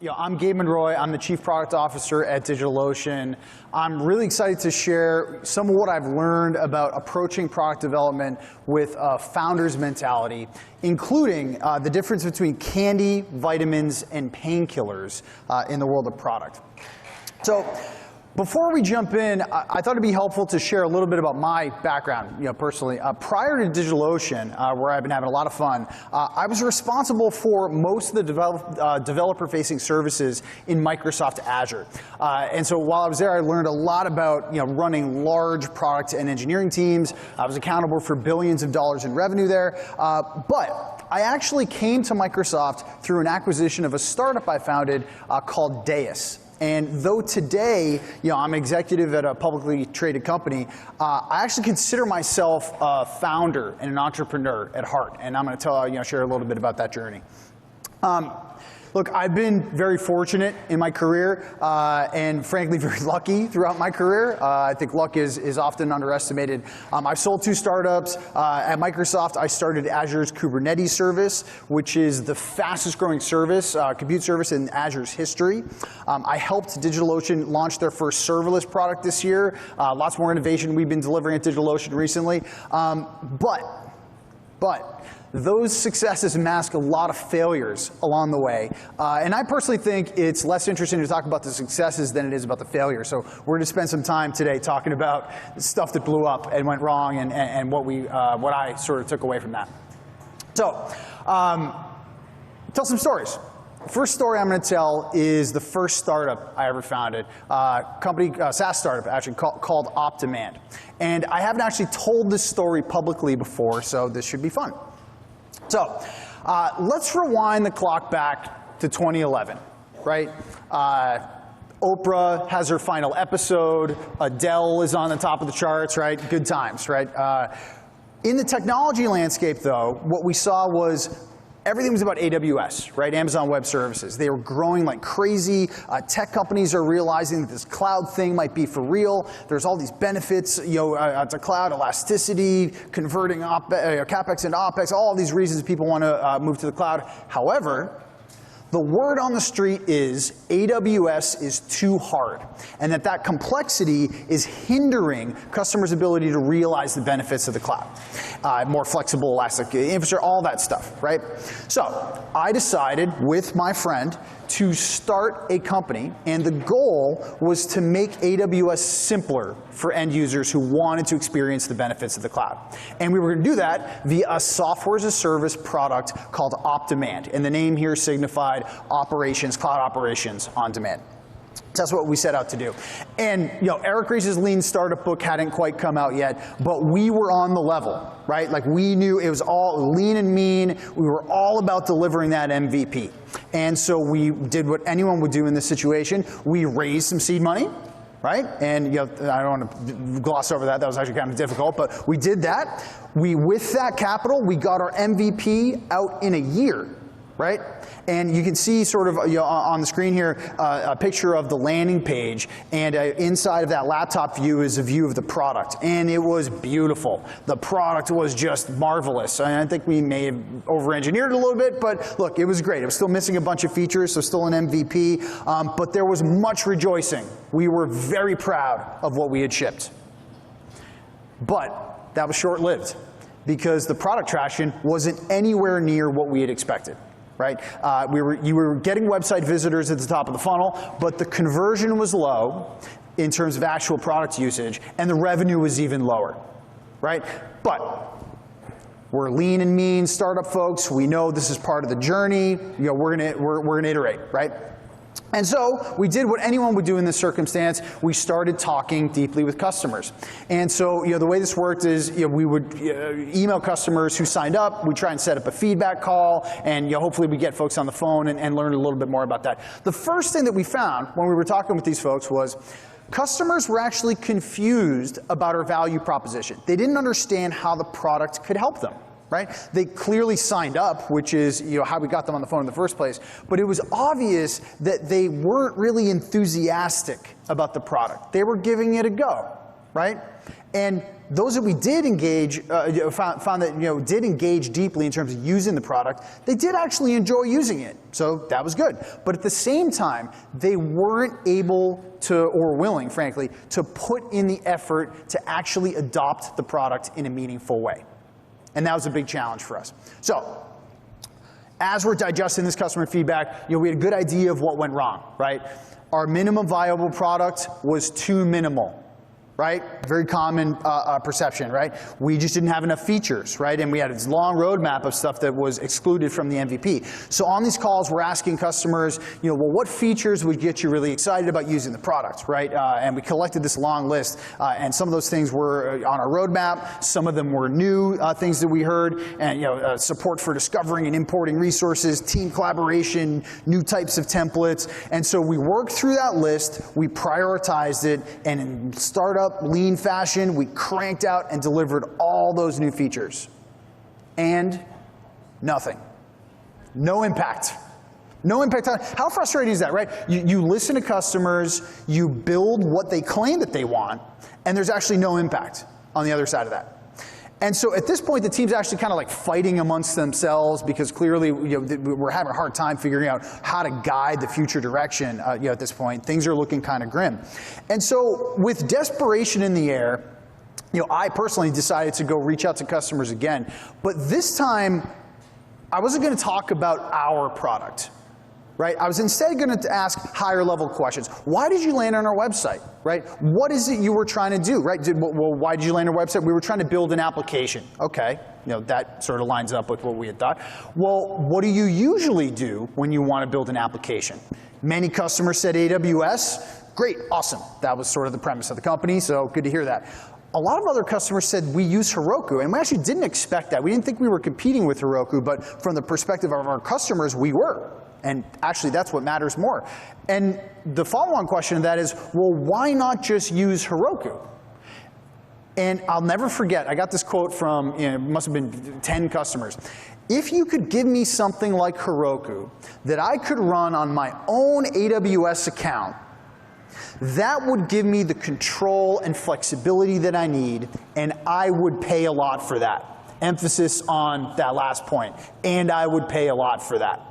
I'm Gabe Monroy. I'm the Chief Product Officer at DigitalOcean. I'm really excited to share some of what I've learned about approaching product development with a founder's mentality, including the difference between candy, vitamins, and painkillers in the world of product. So, before we jump in, I thought it'd be helpful to share a little bit about my background, personally. Prior to DigitalOcean, where I've been having a lot of fun, I was responsible for most of the developer-facing services in Microsoft Azure. And so while I was there, I learned a lot about running large product and engineering teams. I was accountable for billions of dollars in revenue there. But I actually came to Microsoft through an acquisition of a startup I founded called Deis. And though today, I'm executive at a publicly traded company, I actually consider myself a founder and an entrepreneur at heart. And I'm going to share a little bit about that journey. Look, I've been very fortunate in my career and frankly very lucky throughout my career. I think luck is often underestimated. I've sold 2 startups. At Microsoft, I started Azure's Kubernetes service, which is the fastest growing service, compute service in Azure's history. I helped DigitalOcean launch their first serverless product this year. Lots more innovation we've been delivering at DigitalOcean recently. But those successes mask a lot of failures along the way. And I personally think it's less interesting to talk about the successes than it is about the failures. So we're going to spend some time today talking about the stuff that blew up and went wrong and what I sort of took away from that. So, tell some stories. The first story I'm going to tell is the first startup I ever founded, SaaS startup actually called OpDemand. And I haven't actually told this story publicly before, so this should be fun. So, let's rewind the clock back to 2011, right? Oprah has her final episode, Adele is on the top of the charts, right? Good times, right? In the technology landscape, though, what we saw was everything was about AWS, right? Amazon Web Services. They were growing like crazy. Tech companies are realizing that this cloud thing might be for real. There's all these benefits, to cloud, elasticity, converting CapEx into OpEx, all of these reasons people want to move to the cloud. However, the word on the street is AWS is too hard, and that complexity is hindering customers' ability to realize the benefits of the cloud. More flexible, elastic infrastructure, all that stuff, right? So I decided with my friend to start a company, and the goal was to make AWS simpler for end users who wanted to experience the benefits of the cloud. And we were going to do that via a software as a service product called OpDemand. And the name here signified operations, cloud operations on demand. So that's what we set out to do. And Eric Ries's Lean Startup book hadn't quite come out yet, but we were on the level, right? Like we knew it was all lean and mean. We were all about delivering that MVP. And so we did what anyone would do in this situation. We raised some seed money, right? And I don't want to gloss over that. That was actually kind of difficult, but we did that. With that capital, we got our MVP out in a year, right? And you can see sort of on the screen here a picture of the landing page, and inside of that laptop view is a view of the product, and it was beautiful. The product was just marvelous. I think we may have over-engineered it a little bit, but look, it was great. It was still missing a bunch of features, so still an MVP, but there was much rejoicing. We were very proud of what we had shipped. But that was short-lived, because the product traction wasn't anywhere near what we had expected. Right? You were getting website visitors at the top of the funnel, but the conversion was low in terms of actual product usage, and the revenue was even lower, right? But we're lean and mean startup folks. We know this is part of the journey. We're gonna iterate, right? And so we did what anyone would do in this circumstance. We started talking deeply with customers. And so the way this worked is we would email customers who signed up. We try and set up a feedback call, and hopefully we get folks on the phone and learn a little bit more about that. The first thing that we found when we were talking with these folks was customers were actually confused about our value proposition. They didn't understand how the product could help them. Right? They clearly signed up, which is how we got them on the phone in the first place, but it was obvious that they weren't really enthusiastic about the product. They were giving it a go, right? And those that we did engage, found that did engage deeply in terms of using the product, they did actually enjoy using it. So that was good. But at the same time, they weren't able to, or willing, frankly, to put in the effort to actually adopt the product in a meaningful way. And that was a big challenge for us. So as we're digesting this customer feedback, we had a good idea of what went wrong, right? Our minimum viable product was too minimal. Right? Very common perception, right? We just didn't have enough features, right? And we had this long roadmap of stuff that was excluded from the MVP. So on these calls, we're asking customers, well, what features would get you really excited about using the product, right? And we collected this long list, and some of those things were on our roadmap. Some of them were new things that we heard, and support for discovering and importing resources, team collaboration, new types of templates. And so we worked through that list, we prioritized it, and in startup lean fashion, we cranked out and delivered all those new features. And nothing. No impact. No impact on, how frustrating is that, right? You listen to customers, you build what they claim that they want, and there's actually no impact on the other side of that. And so at this point, the team's actually kind of like fighting amongst themselves because clearly we're having a hard time figuring out how to guide the future direction at this point. Things are looking kind of grim. And so with desperation in the air, I personally decided to go reach out to customers again. But this time, I wasn't going to talk about our product. Right? I was instead going to ask higher level questions. Why did you land on our website? Right? What is it you were trying to do? Right? Well, why did you land on our website? We were trying to build an application. Okay, that sort of lines up with what we had thought. Well, what do you usually do when you want to build an application? Many customers said AWS. Great, awesome. That was sort of the premise of the company, so good to hear that. A lot of other customers said we use Heroku, and we actually didn't expect that. We didn't think we were competing with Heroku, but from the perspective of our customers, we were. And actually, that's what matters more. And the follow-on question to that is, well, why not just use Heroku? And I'll never forget, I got this quote from, it must have been 10 customers. If you could give me something like Heroku that I could run on my own AWS account, that would give me the control and flexibility that I need, and I would pay a lot for that. Emphasis on that last point. And I would pay a lot for that.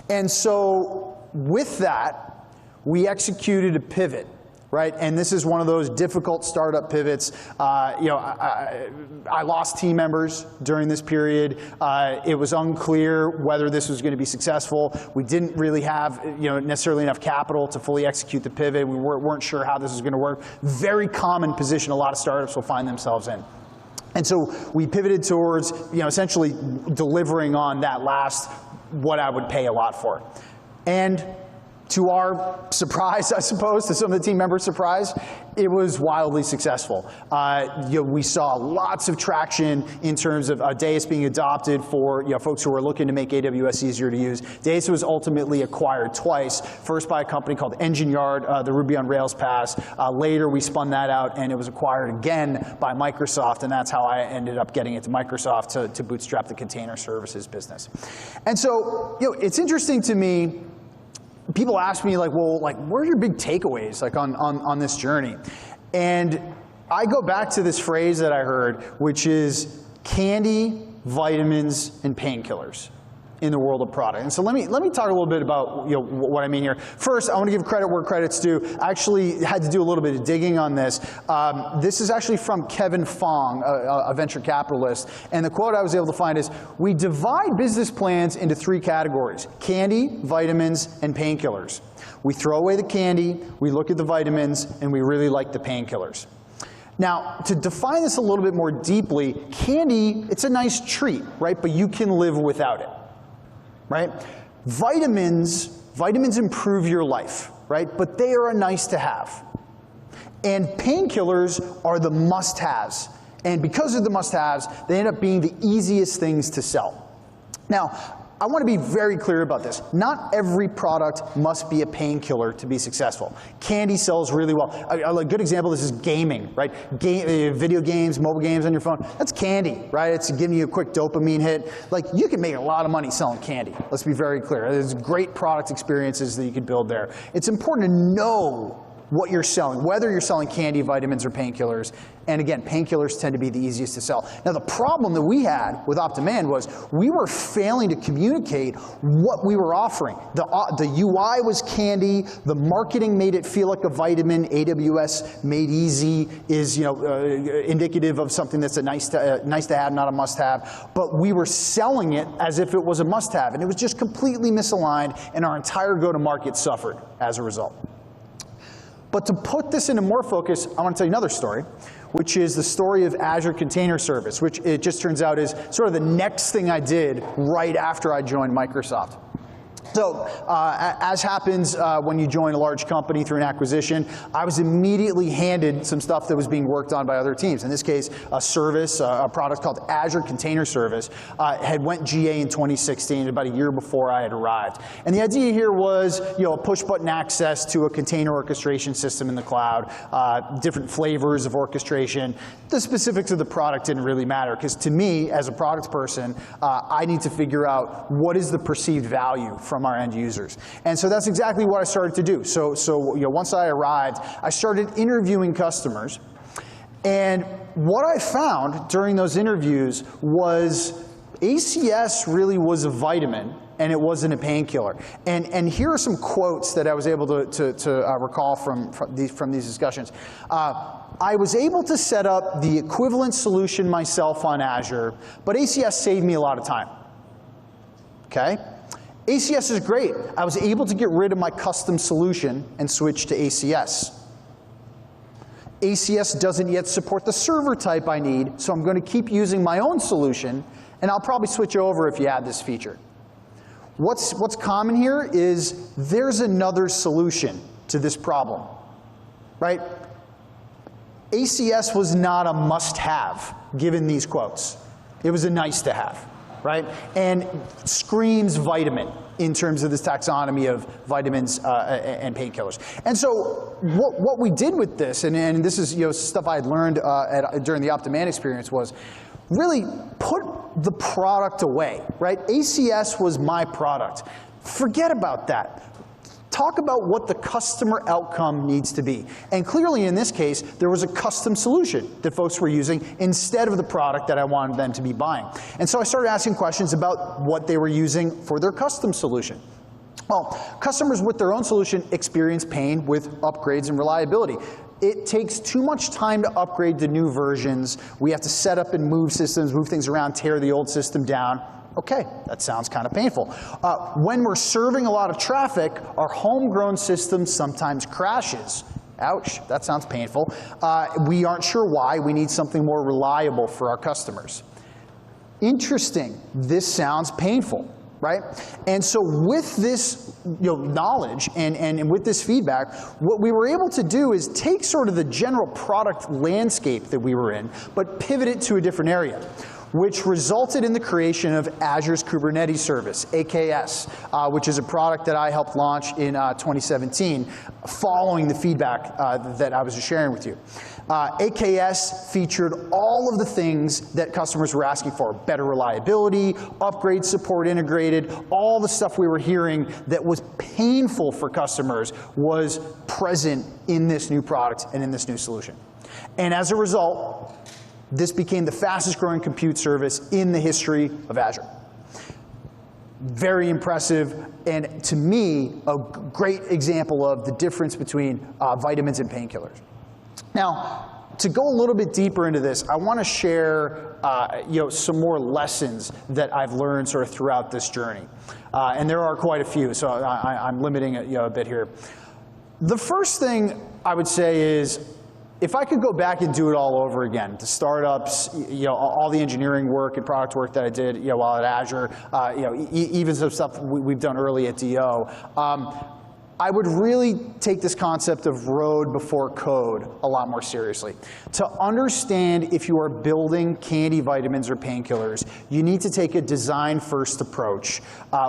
And so with that, we executed a pivot, right? And this is one of those difficult startup pivots. I lost team members during this period. It was unclear whether this was going to be successful. We didn't really have necessarily enough capital to fully execute the pivot. We weren't sure how this was going to work. Very common position a lot of startups will find themselves in. And so we pivoted towards essentially delivering on that last what I would pay a lot for. And to our surprise, I suppose, to some of the team members' surprise, it was wildly successful. We saw lots of traction in terms of Deis being adopted for folks who are looking to make AWS easier to use. Deis was ultimately acquired twice, first by a company called Engine Yard, the Ruby on Rails pass. Later, we spun that out, and it was acquired again by Microsoft, and that's how I ended up getting into Microsoft to bootstrap the container services business. And so, it's interesting to me. People ask me, well, what are your big takeaways, on this journey? And I go back to this phrase that I heard, which is candy, vitamins, and painkillers in the world of product. And so let me talk a little bit about what I mean here. First, I want to give credit where credit's due. I actually had to do a little bit of digging on this. This is actually from Kevin Fong, a venture capitalist. And the quote I was able to find is, we divide business plans into 3 categories: candy, vitamins, and painkillers. We throw away the candy, we look at the vitamins, and we really like the painkillers. Now, to define this a little bit more deeply, candy, it's a nice treat, right? But you can live without it. Right? Vitamins improve your life, right? But they are a nice to have. And painkillers are the must-haves. And because of the must-haves, they end up being the easiest things to sell. Now, I want to be very clear about this. Not every product must be a painkiller to be successful. Candy sells really well. A good example of this is gaming, right? Video games, mobile games on your phone. That's candy, right? It's giving you a quick dopamine hit. You can make a lot of money selling candy. Let's be very clear. There's great product experiences that you can build there. It's important to know what you're selling, whether you're selling candy, vitamins, or painkillers. And again, painkillers tend to be the easiest to sell. Now the problem that we had with OpDemand was we were failing to communicate what we were offering. The UI was candy, the marketing made it feel like a vitamin, AWS made easy is indicative of something that's a nice to have, not a must have, but we were selling it as if it was a must have, and it was just completely misaligned, and our entire go-to-market suffered as a result. But to put this into more focus, I want to tell you another story, which is the story of Azure Container Service, which it just turns out is sort of the next thing I did right after I joined Microsoft. So as happens when you join a large company through an acquisition, I was immediately handed some stuff that was being worked on by other teams. In this case, a service, a product called Azure Container Service, had went GA in 2016, about a year before I had arrived. And the idea here was, a push-button access to a container orchestration system in the cloud, different flavors of orchestration. The specifics of the product didn't really matter, because to me, as a product person, I need to figure out what is the perceived value from our end users. And so that's exactly what I started to do. So once I arrived, I started interviewing customers. And what I found during those interviews was ACS really was a vitamin, and it wasn't a painkiller. And here are some quotes that I was able to recall from these discussions. I was able to set up the equivalent solution myself on Azure, but ACS saved me a lot of time. Okay? ACS is great. I was able to get rid of my custom solution and switch to ACS. ACS doesn't yet support the server type I need, so I'm going to keep using my own solution, and I'll probably switch over if you add this feature. What's common here is there's another solution to this problem, right? ACS was not a must-have, given these quotes. It was a nice-to-have. Right? And screams vitamin in terms of this taxonomy of vitamins and painkillers. And so what we did with this, and this is stuff I had learned during the OpDemand experience, was really put the product away. Right? ACS was my product. Forget about that. Talk about what the customer outcome needs to be. And clearly in this case, there was a custom solution that folks were using instead of the product that I wanted them to be buying. And so I started asking questions about what they were using for their custom solution. Well, customers with their own solution experience pain with upgrades and reliability. It takes too much time to upgrade to new versions. We have to set up and move systems, move things around, tear the old system down. Okay, that sounds kind of painful. When we're serving a lot of traffic, our homegrown system sometimes crashes. Ouch, that sounds painful. We aren't sure why. We need something more reliable for our customers. Interesting, this sounds painful, right? And so with this knowledge and with this feedback, what we were able to do is take sort of the general product landscape that we were in, but pivot it to a different area, which resulted in the creation of Azure's Kubernetes service, AKS, which is a product that I helped launch in 2017, following the feedback that I was just sharing with you. AKS featured all of the things that customers were asking for: better reliability, upgrade support integrated, all the stuff we were hearing that was painful for customers was present in this new product and in this new solution. And as a result, this became the fastest growing compute service in the history of Azure. Very impressive, and to me, a great example of the difference between vitamins and painkillers. Now, to go a little bit deeper into this, I want to share some more lessons that I've learned sort of throughout this journey. And there are quite a few, so I'm limiting it a bit here. The first thing I would say is, if I could go back and do it all over again, the startups, all the engineering work and product work that I did, while at Azure, even some stuff we've done early at DO, I would really take this concept of road before code a lot more seriously. To understand if you are building candy, vitamins, or painkillers, you need to take a design-first approach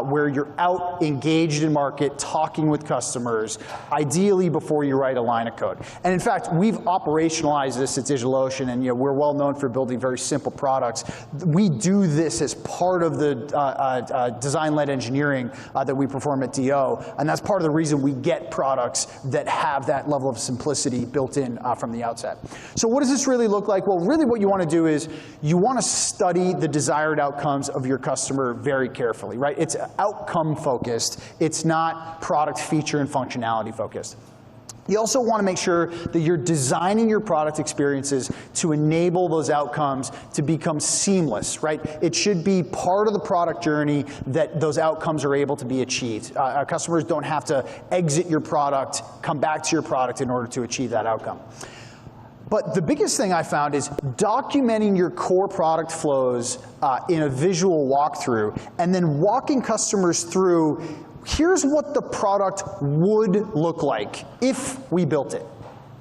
where you're out engaged in market, talking with customers, ideally before you write a line of code. And in fact, we've operationalized this at DigitalOcean, and we're well known for building very simple products. We do this as part of the design-led engineering that we perform at DO, and that's part of the reason reason we get products that have that level of simplicity built in from the outset. So what does this really look like? Well, really what you want to do is you want to study the desired outcomes of your customer very carefully, right? It's outcome focused. It's not product feature and functionality focused. You also want to make sure that you're designing your product experiences to enable those outcomes to become seamless, right? It should be part of the product journey that those outcomes are able to be achieved. Our customers don't have to exit your product, come back to your product in order to achieve that outcome. But the biggest thing I found is documenting your core product flows in a visual walkthrough, and then walking customers through, here's what the product would look like if we built it,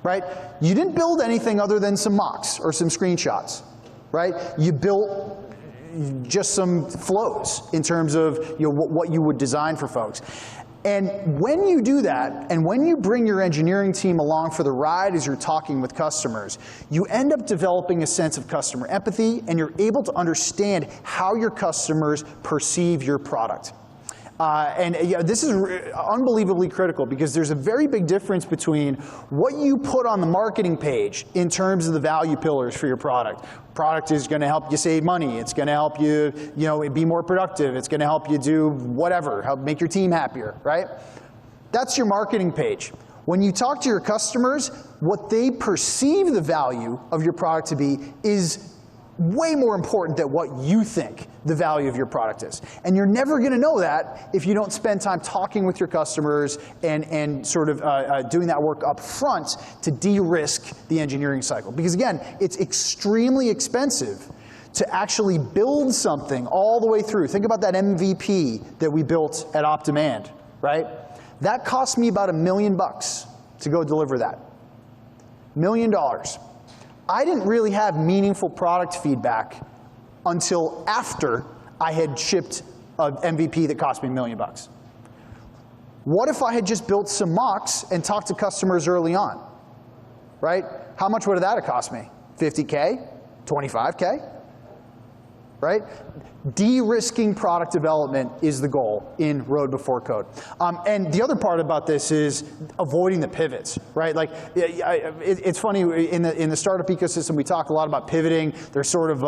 right? You didn't build anything other than some mocks or some screenshots, right? You built just some flows in terms of what you would design for folks. And when you do that, and when you bring your engineering team along for the ride as you're talking with customers, you end up developing a sense of customer empathy, and you're able to understand how your customers perceive your product. This is unbelievably critical, because there's a very big difference between what you put on the marketing page in terms of the value pillars for your product. Product is going to help you save money. It's going to help you, be more productive. It's going to help you do whatever, help make your team happier, right? That's your marketing page. When you talk to your customers, what they perceive the value of your product to be is way more important than what you think the value of your product is. And you're never going to know that if you don't spend time talking with your customers and sort of doing that work up front to de-risk the engineering cycle. Because again, it's extremely expensive to actually build something all the way through. Think about that MVP that we built at OpDemand, right? That cost me about $1 million to go deliver that. $1 million. I didn't really have meaningful product feedback until after I had shipped an MVP that cost me $1 million. What if I had just built some mocks and talked to customers early on, right? How much would that have cost me? 50K? 25K? Right? De-risking product development is the goal in Road Before Code. And the other part about this is avoiding the pivots, right? Like, it's funny, in the startup ecosystem, we talk a lot about pivoting. There's sort of,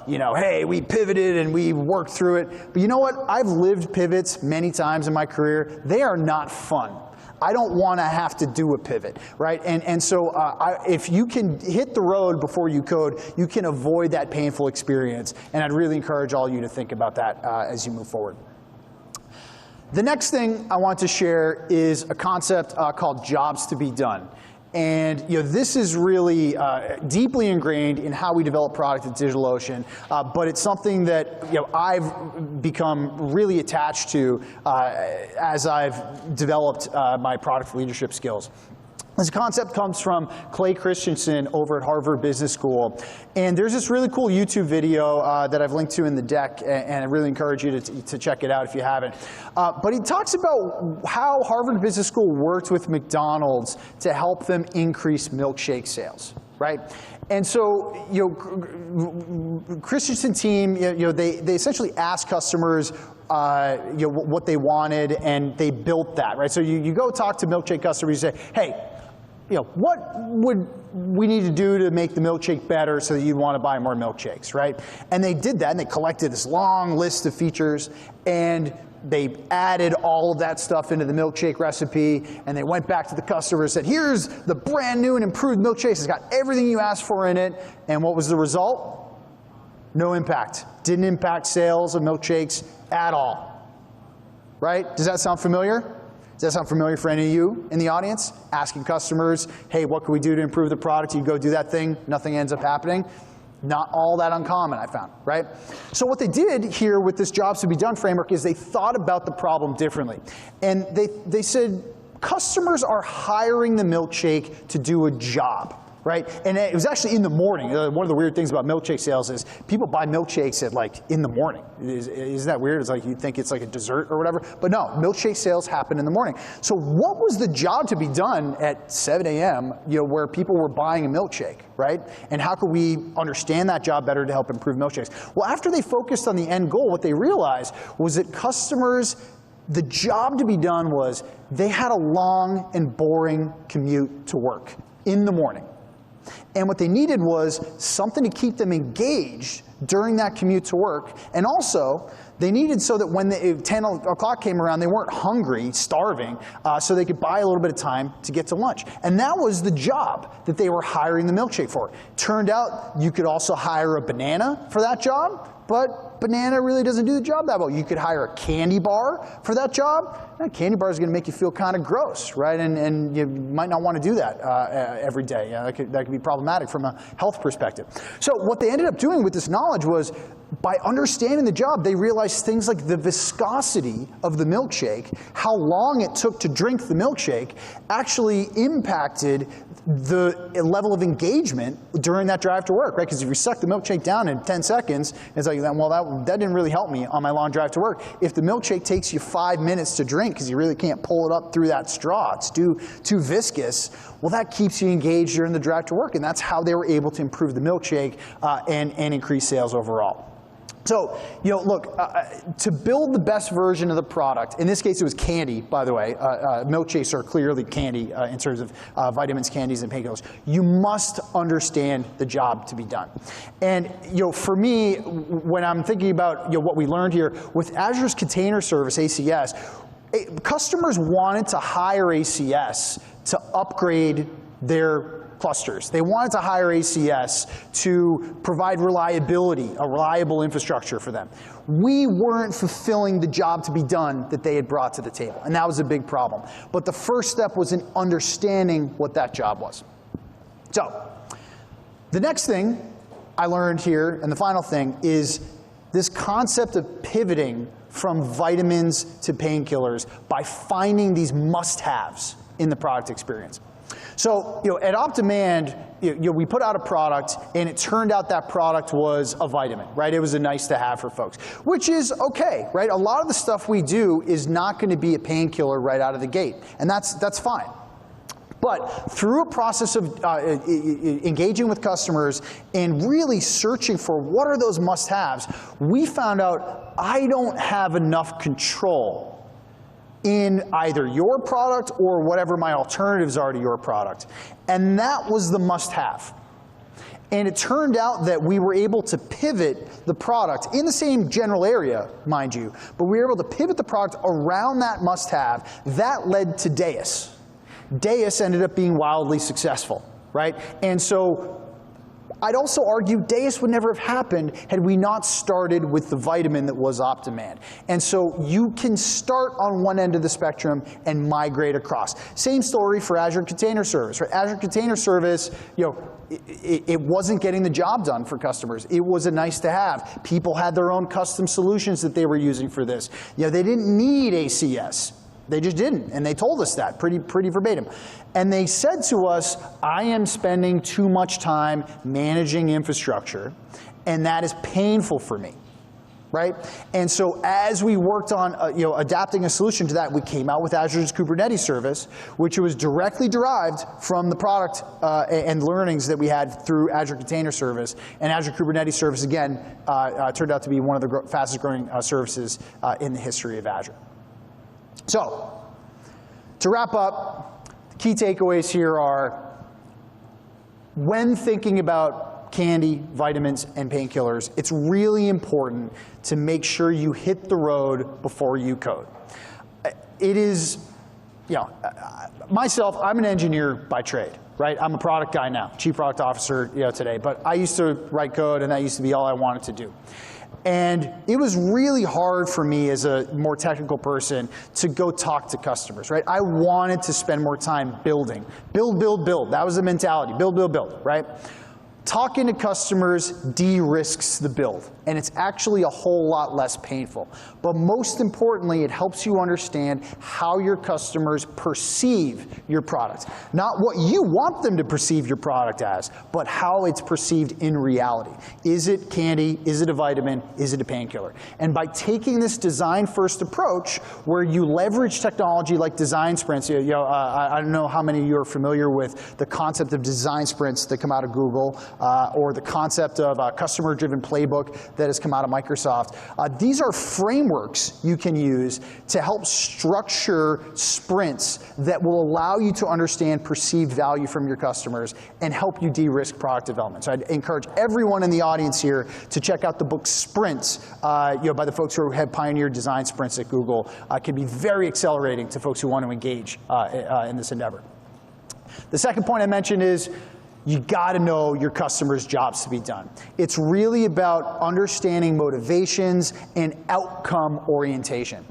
hey, we pivoted and we worked through it. But you know what? I've lived pivots many times in my career. They are not fun. I don't want to have to do a pivot, right? And so if you can hit the road before you code, you can avoid that painful experience. And I'd really encourage all of you to think about that as you move forward. The next thing I want to share is a concept called jobs to be done. And this is really deeply ingrained in how we develop product at DigitalOcean, but it's something that I've become really attached to as I've developed my product leadership skills. This concept comes from Clay Christensen over at Harvard Business School. And there's this really cool YouTube video that I've linked to in the deck, and I really encourage you to check it out if you haven't. But he talks about how Harvard Business School worked with McDonald's to help them increase milkshake sales, right? And so, Christensen team, they essentially asked customers what they wanted, and they built that, right? So you go talk to milkshake customers, you say, hey, what would we need to do to make the milkshake better so that you'd want to buy more milkshakes, right? And they did that, and they collected this long list of features, and they added all of that stuff into the milkshake recipe, and they went back to the customer and said, here's the brand new and improved milkshakes. It's got everything you asked for in it. And what was the result? No impact. Didn't impact sales of milkshakes at all, right? Does that sound familiar? Does that sound familiar for any of you in the audience? Asking customers, hey, what can we do to improve the product? You go do that thing, nothing ends up happening. Not all that uncommon, I found, right? So what they did here with this jobs to be done framework is they thought about the problem differently. And they said, customers are hiring the milkshake to do a job, right? And it was actually in the morning. One of the weird things about milkshake sales is people buy milkshakes at in the morning. Isn't that weird? It's like you think it's like a dessert or whatever. But no, milkshake sales happen in the morning. So what was the job to be done at 7 a.m. Where people were buying a milkshake, right? And how could we understand that job better to help improve milkshakes? Well, after they focused on the end goal, what they realized was that customers The job to be done was they had a long and boring commute to work in the morning. And what they needed was something to keep them engaged during that commute to work. And also, they needed so that when 10 o'clock came around, they weren't hungry, starving, so they could buy a little bit of time to get to lunch. And that was the job that they were hiring the milkshake for. Turned out you could also hire a banana for that job, but banana really doesn't do the job that well. You could hire a candy bar for that job. That candy bar is going to make you feel kind of gross, right? And you might not want to do that every day. That could be problematic from a health perspective. So what they ended up doing with this knowledge was, by understanding the job, they realized things like the viscosity of the milkshake, how long it took to drink the milkshake, actually impacted the level of engagement during that drive to work, right? Because if you suck the milkshake down in 10 seconds, it's like, well, that didn't really help me on my long drive to work. If the milkshake takes you 5 minutes to drink because you really can't pull it up through that straw, it's too viscous, well, that keeps you engaged during the drive to work, and that's how they were able to improve the milkshake and increase sales overall. So, look, to build the best version of the product, in this case it was candy, by the way. Milkshakes are clearly candy in terms of vitamins, candies, and painkillers. You must understand the job to be done. And for me, when I'm thinking about what we learned here, with Azure's Container Service, ACS, customers wanted to hire ACS to upgrade their clusters. They wanted to hire ACS to provide reliability, a reliable infrastructure for them. We weren't fulfilling the job to be done that they had brought to the table, and that was a big problem. But the first step was in understanding what that job was. So, the next thing I learned here, and the final thing, is this concept of pivoting from vitamins to painkillers by finding these must-haves in the product experience. So, at OpDemand, we put out a product, and it turned out that product was a vitamin, right? It was a nice to have for folks, which is okay, right? A lot of the stuff we do is not going to be a painkiller right out of the gate, and that's fine. But through a process of engaging with customers and really searching for what are those must-haves, we found out I don't have enough control in either your product or whatever my alternatives are to your product. And that was the must-have. And it turned out that we were able to pivot the product in the same general area, mind you, but we were able to pivot the product around that must-have. That led to Deus. Deus ended up being wildly successful, right? And so I'd also argue Deus would never have happened had we not started with the vitamin that was OpDemand. And so you can start on one end of the spectrum and migrate across. Same story for Azure Container Service. Right? Azure Container Service, it wasn't getting the job done for customers. It was a nice to have. People had their own custom solutions that they were using for this. They didn't need ACS. They just didn't, and they told us that pretty verbatim. And they said to us, I am spending too much time managing infrastructure, and that is painful for me, right? And so as we worked on adapting a solution to that, we came out with Azure's Kubernetes service, which was directly derived from the product and learnings that we had through Azure Container Service. And Azure Kubernetes service, again, turned out to be one of the fastest growing services in the history of Azure. So, to wrap up, the key takeaways here are, when thinking about candy, vitamins, and painkillers, it's really important to make sure you hit the road before you code. It is, myself, I'm an engineer by trade, right? I'm a product guy now, chief product officer today, but I used to write code, and that used to be all I wanted to do. And it was really hard for me as a more technical person to go talk to customers, right? I wanted to spend more time building. Build, build, build. That was the mentality. Build, build, build, right? Talking to customers de-risks the build, and it's actually a whole lot less painful. But most importantly, it helps you understand how your customers perceive your product. Not what you want them to perceive your product as, but how it's perceived in reality. Is it candy? Is it a vitamin? Is it a painkiller? And by taking this design-first approach, where you leverage technology like design sprints, I don't know how many of you are familiar with the concept of design sprints that come out of Google. or the concept of a customer-driven playbook that has come out of Microsoft. These are frameworks you can use to help structure sprints that will allow you to understand perceived value from your customers and help you de-risk product development. So I'd encourage everyone in the audience here to check out the book Sprints by the folks who have pioneered design sprints at Google. It can be very accelerating to folks who want to engage in this endeavor. The second point I mentioned is you got to know your customers' jobs to be done. It's really about understanding motivations and outcome orientation.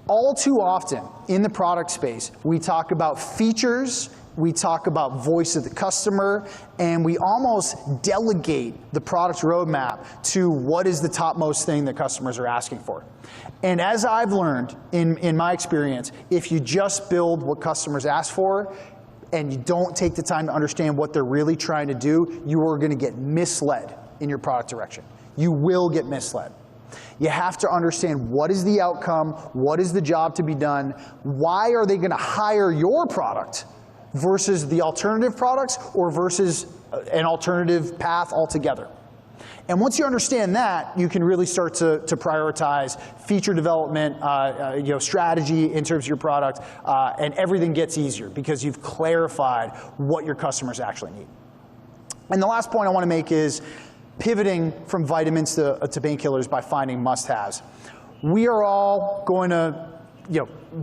All too often in the product space, we talk about features, we talk about voice of the customer, and we almost delegate the product roadmap to what is the topmost thing that customers are asking for. And as I've learned in my experience, if you just build what customers ask for, and you don't take the time to understand what they're really trying to do, you are going to get misled in your product direction. You will get misled. You have to understand what is the outcome, what is the job to be done, why are they going to hire your product versus the alternative products or versus an alternative path altogether. And once you understand that, you can really start to prioritize feature development, strategy in terms of your product, and everything gets easier because you've clarified what your customers actually need. And the last point I want to make is pivoting from vitamins to painkillers by finding must-haves. We are all going to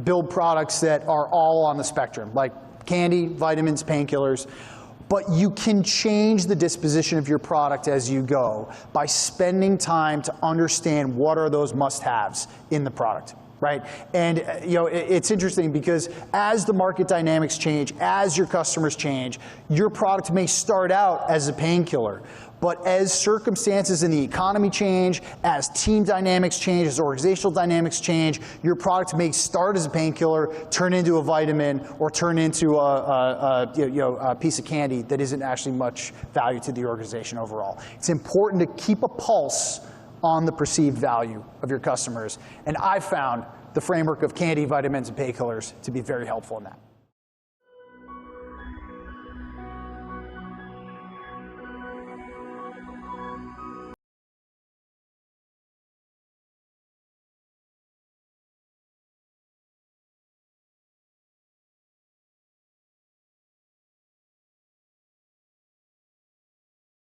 build products that are all on the spectrum, like candy, vitamins, painkillers. But you can change the disposition of your product as you go by spending time to understand what are those must-haves in the product, right? And it's interesting because as the market dynamics change, as your customers change, your product may start out as a painkiller. But as circumstances in the economy change, as team dynamics change, as organizational dynamics change, your product may start as a painkiller, turn into a vitamin, or turn into a piece of candy that isn't actually much value to the organization overall. It's important to keep a pulse on the perceived value of your customers. And I've found the framework of candy, vitamins, and painkillers to be very helpful in that.